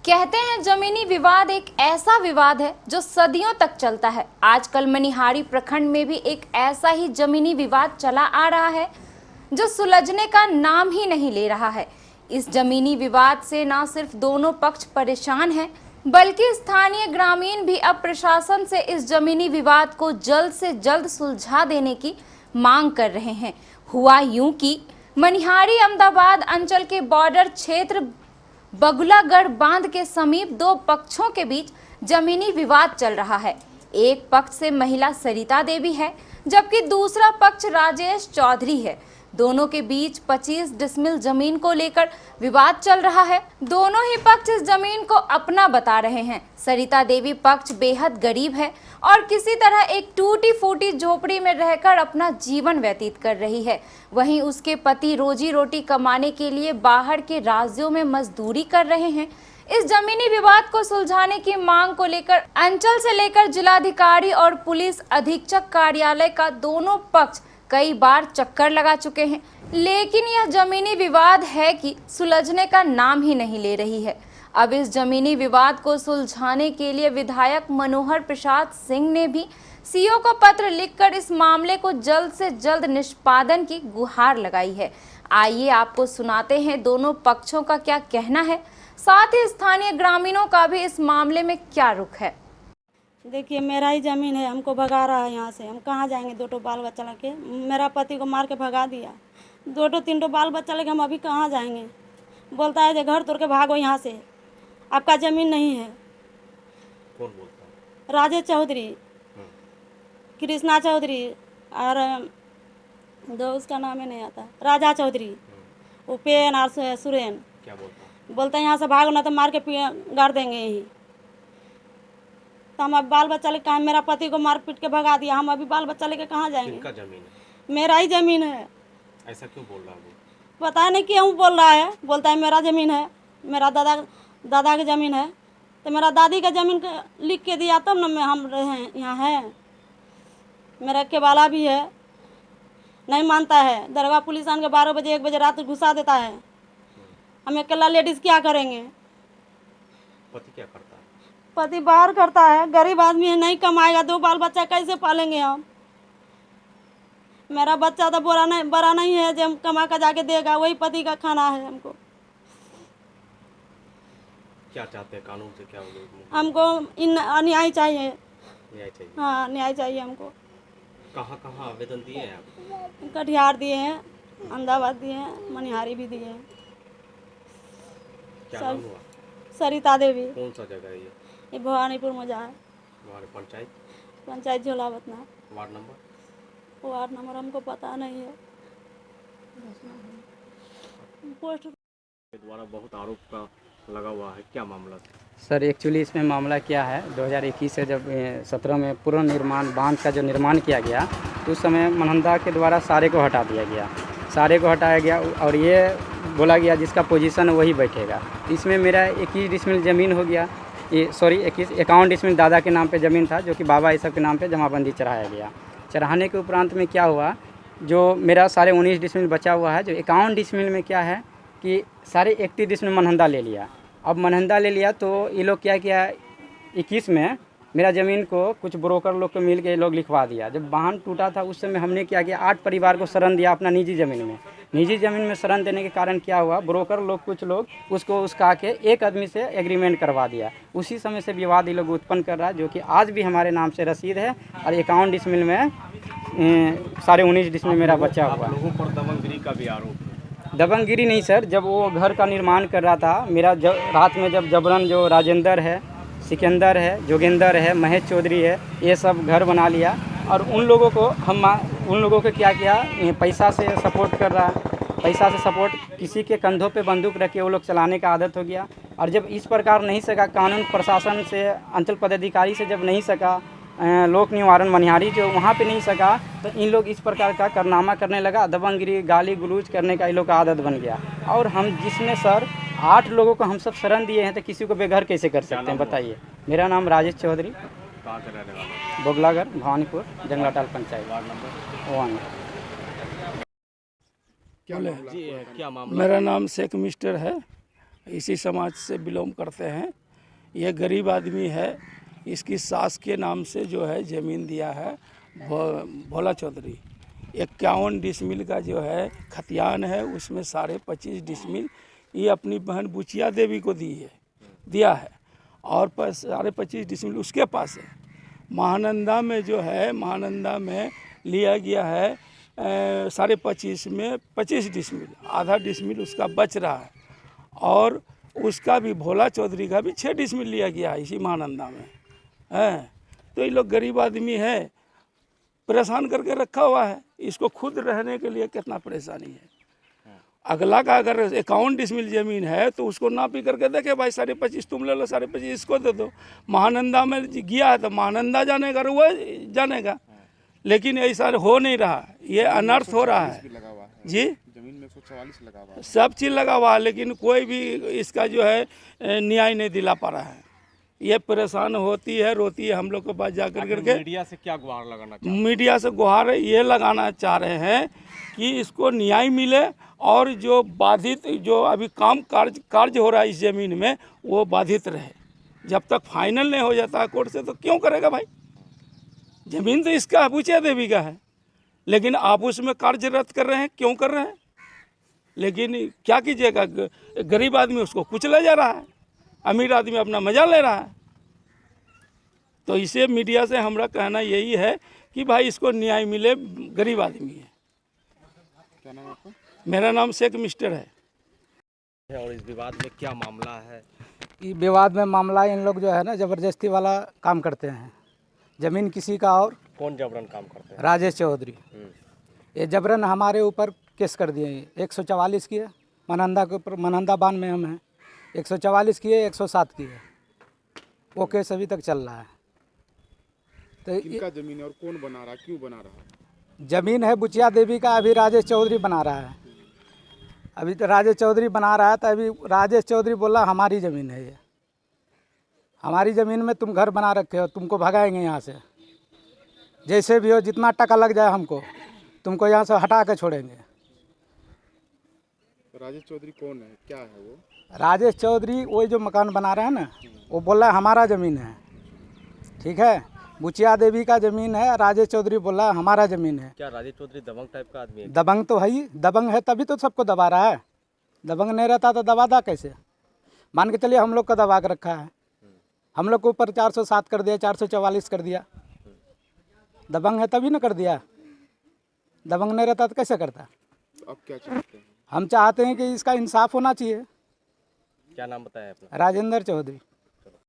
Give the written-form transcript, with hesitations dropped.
कहते हैं जमीनी विवाद एक ऐसा विवाद है जो सदियों तक चलता है। आजकल मनिहारी प्रखंड में भी एक ऐसा ही जमीनी विवाद चला आ रहा है जो सुलझने का नाम ही नहीं ले रहा है। इस जमीनी विवाद से न सिर्फ दोनों पक्ष परेशान हैं, बल्कि स्थानीय ग्रामीण भी अब प्रशासन से इस जमीनी विवाद को जल्द से जल्द सुलझा देने की मांग कर रहे हैं। हुआ यूं कि मनिहारी अहमदाबाद अंचल के बॉर्डर क्षेत्र बगुलागढ़ बांध के समीप दो पक्षों के बीच जमीनी विवाद चल रहा है। एक पक्ष से महिला सरिता देवी है, जबकि दूसरा पक्ष राजेश चौधरी है। दोनों के बीच 25 डिसमिल जमीन को लेकर विवाद चल रहा है। दोनों ही पक्ष इस जमीन को अपना बता रहे हैं। सरिता देवी पक्ष बेहद गरीब है और किसी तरह एक टूटी फूटी झोपड़ी में रहकर अपना जीवन व्यतीत कर रही है। वहीं उसके पति रोजी रोटी कमाने के लिए बाहर के राज्यों में मजदूरी कर रहे हैं। इस जमीनी विवाद को सुलझाने की मांग को लेकर अंचल से लेकर जिलाधिकारी और पुलिस अधीक्षक कार्यालय का दोनों पक्ष कई बार चक्कर लगा चुके हैं, लेकिन यह जमीनी विवाद है कि सुलझने का नाम ही नहीं ले रही है। अब इस जमीनी विवाद को सुलझाने के लिए विधायक मनोहर प्रसाद सिंह ने भी सीओ को पत्र लिखकर इस मामले को जल्द से जल्द निष्पादन की गुहार लगाई है। आइए आपको सुनाते हैं दोनों पक्षों का क्या कहना है, साथ ही स्थानीय ग्रामीणों का भी इस मामले में क्या रुख है। देखिए, मेरा ही ज़मीन है, हमको भगा रहा है यहाँ से। हम कहाँ जाएंगे? दो बाल बच्चा लेके मेरा पति को मार के भगा दिया। दो तीन बाल बच्चा लेके हम अभी कहाँ जाएंगे? बोलता है जो घर तोड़ के भागो यहाँ से, आपका ज़मीन नहीं है। कौन बोलता है? राजेश चौधरी, कृष्णा चौधरी और दो उसका नाम ही नहीं आता, राजा चौधरी, उपेन और सुरेन। क्या बोलता है? बोलता है यहाँ से भागो ना तो मार के गाड़ देंगे यहीं। तो हम अब बाल बच्चा लेके कहाँ? मेरा पति को मार पीट के भगा दिया, हम अभी बाल बच्चा लेके कहाँ जाएंगे? किनका जमीन है? मेरा ही ज़मीन है। ऐसा क्यों बोल रहा है वो? पता नहीं क्यों बोल रहा है। बोलता है मेरा ज़मीन है, मेरा दादा की ज़मीन है। तो मेरा दादी का ज़मीन लिख के दिया तब न हम रहे यहाँ हैं। मेरा केवाला भी है, नहीं मानता है। दरगाह पुलिस आन के 12 बजे 1 बजे रात घुसा देता है। हम अकेला लेडीज़ क्या करेंगे? पति क्या करता है? पति बाहर करता है, गरीब आदमी है, नहीं कमाएगा, 2 बाल बच्चा कैसे पालेंगे हम? मेरा बच्चा तो बड़ा नहीं है जो हम कमा कर जाके देगा, वही पति का खाना है हमको। क्या चाहते हैं? कानून से क्या होगा? हमको न्याय चाहिए। न्याय चाहिए? हाँ, न्याय चाहिए हमको। कहाँ कहाँ आवेदन दिए हैं आप? कटिहार दिए हैं, अहमदाबाद दिए हैं, मनिहारी भी दिए हैं। क्या नाम हुआ? सरिता देवी। कौन सा जगह है ये भवानीपुर में जाए। हमारे पंचायत झोलावतना। Ward number? वार्ड नंबर हमको पता नहीं है। पोस्ट के द्वारा बहुत आरोप का लगा हुआ है, क्या मामला है? सर एक्चुअली इसमें मामला क्या है, 2021 से जब 17 में पुनर्निर्माण बांध का जो निर्माण किया गया तो उस समय मनहंदा के द्वारा सारे को हटा दिया गया। सारे को हटाया गया और ये बोला गया जिसका पोजीशन है वही बैठेगा। इसमें मेरा 21 डिसमिल ज़मीन हो गया। ये 51 डिसमिल दादा के नाम पे ज़मीन था, जो कि बाबा इस सब के नाम पे जमाबंदी चढ़ाया गया। चढ़ाने के उपरांत में क्या हुआ, जो मेरा सारे 19 डिसमिल बचा हुआ है, जो 51 डिसमिल में क्या है कि सारे 31 डिसमिल मनहंदा ले लिया। अब मनहंदा ले लिया तो ये लोग क्या किया, 21 में मेरा ज़मीन को कुछ ब्रोकर लोग को मिल के ये लोग लिखवा दिया। जब वाहन टूटा था उस समय हमने क्या किया, 8 परिवार को शरण दिया अपना निजी ज़मीन में। निजी ज़मीन में शरण देने के कारण क्या हुआ, ब्रोकर लोग कुछ लोग उसको उसका के एक आदमी से एग्रीमेंट करवा दिया। उसी समय से विवाद ये लोग उत्पन्न कर रहा है, जो कि आज भी हमारे नाम से रसीद है और 51 डिसमिल में सारे 19 डिसमिल मेरा बचा हुआ है। लोगों पर दबंगगिरी का भी आरोप है। दबंगगिरी नहीं सर, जब वो घर का निर्माण कर रहा था मेरा रात में जब जबरन जो राजेंद्र है, सिकंदर है, जोगेंद्र है, महेश चौधरी है, ये सब घर बना लिया और उन लोगों को क्या किया, पैसा से सपोर्ट कर रहा है। पैसा से सपोर्ट, किसी के कंधों पे बंदूक रख के वो लोग चलाने का आदत हो गया। और जब इस प्रकार नहीं सका, कानून प्रशासन से, अंचल पदाधिकारी से जब नहीं सका, लोक निवारण मनिहारी जो वहाँ पे नहीं सका, तो इन लोग इस प्रकार का कारनामा करने लगा। दबंगगिरी, गाली गलौज करने का इन लोग का आदत बन गया। और हम जिसमें सर 8 लोगों को हम सब शरण दिए हैं, तो किसी को बेघर कैसे कर सकते हैं बताइए। मेरा नाम राजेश चौधरी, कहाँ के रहने वाले? बगुलागढ़, भवानीपुर, जंगलाटाल पंचायत, वार्ड नंबर 1। क्या मामला? मेरा नाम शेख मिस्टर है। इसी समाज से बिलोंग करते हैं। ये गरीब आदमी है, इसकी सास के नाम से जो है ज़मीन दिया है भोला चौधरी। 51 डिसमिल का जो है खतियान है, उसमें 25.5 डिसमिल ये अपनी बहन बुचिया देवी को दिया है और 25.5 डिसमिल उसके पास है। महानंदा में जो है, महानंदा में लिया गया है 25.5 में 25 डिसमिल, आधा डिसमिल उसका बच रहा है और उसका भी भोला चौधरी का भी 6 डिसमिल लिया गया है इसी महानंदा में है। तो ये लोग गरीब आदमी है, परेशान करके रखा हुआ है। इसको खुद रहने के लिए कितना परेशानी है। अगला का अगर 51 डिसमिल ज़मीन है तो उसको नापी करके देखे भाई 25.5 तुम ले लो, 25.5 इसको दे दो। महानंदा में गया है तो महानंदा जानेगा, वो जानेगा, लेकिन ऐसा हो नहीं रहा। ये अनर्थ हो रहा है जी। जमीन में 144 लगा हुआ है, सब चीज़ लगा हुआ है, लेकिन कोई भी इसका जो है न्याय नहीं दिला पा रहा है। ये परेशान होती है, रोती है हम लोग के पास जाकर करके। मीडिया से क्या गुहार लगाना चाहते हैं? मीडिया से गुहार ये लगाना चाह रहे हैं कि इसको न्याय मिले और जो बाधित जो अभी कार्य हो रहा है इस ज़मीन में वो बाधित रहे। जब तक फाइनल नहीं हो जाता कोर्ट से तो क्यों करेगा भाई? ज़मीन तो इसका बुचिया देवी का है, लेकिन आप उसमें कार्य रद्द कर रहे हैं, क्यों कर रहे हैं? लेकिन क्या कीजिएगा, गरीब आदमी उसको कुचला जा रहा है, अमीर आदमी अपना मजा ले रहा है। तो इसे मीडिया से हमारा कहना यही है कि भाई इसको न्याय मिले, गरीब आदमी है। क्या नाम है आपका? मेरा नाम शेख मिस्टर है। और इस विवाद में क्या मामला है? ये विवाद में मामला इन लोग जो है ना ज़बरदस्ती वाला काम करते हैं। ज़मीन किसी का और कौन जबरन काम करते हैं? राजेश चौधरी ये जबरन हमारे ऊपर केस कर दिए। 144 किए मनंदा के ऊपर, मनंदा बांध में हम हैं। 144 किए, 107 किए, वो केस अभी तक चल रहा है। तो किनका जमीन है और कौन बना रहा, क्यों बना रहा? ज़मीन है बुचिया देवी का, अभी राजेश चौधरी बना रहा है। अभी तो राजेश चौधरी बना रहा है, तो अभी राजेश चौधरी बोला हमारी ज़मीन है, ये हमारी ज़मीन में तुम घर बना रखे हो, तुमको भगाएंगे यहाँ से, जैसे भी हो, जितना टका लग जाए हमको, तुमको यहाँ से हटा के छोड़ेंगे। राजेश चौधरी कौन है, क्या है वो? राजेश चौधरी वही जो मकान बना रहे हैं ना, वो बोला हमारा ज़मीन है, ठीक है। बुचिया देवी का ज़मीन है, राजेश चौधरी बोला हमारा ज़मीन है। क्या राजेश चौधरी दबंग टाइप का आदमी है? दबंग तो है ही, दबंग है तभी तो सबको दबा रहा है। दबंग नहीं रहता तो दबादा कैसे? मान के चलिए हम लोग को दबा के रखा है, हम लोग के ऊपर 407 कर दिया, 444 कर दिया। दबंग है तभी ना कर दिया, दबंग नहीं रहता तो कैसे करता? तो अब क्या चाहते हैं? हम चाहते हैं कि इसका इंसाफ होना चाहिए। क्या नाम बताया अपना? राजेंद्र चौधरी।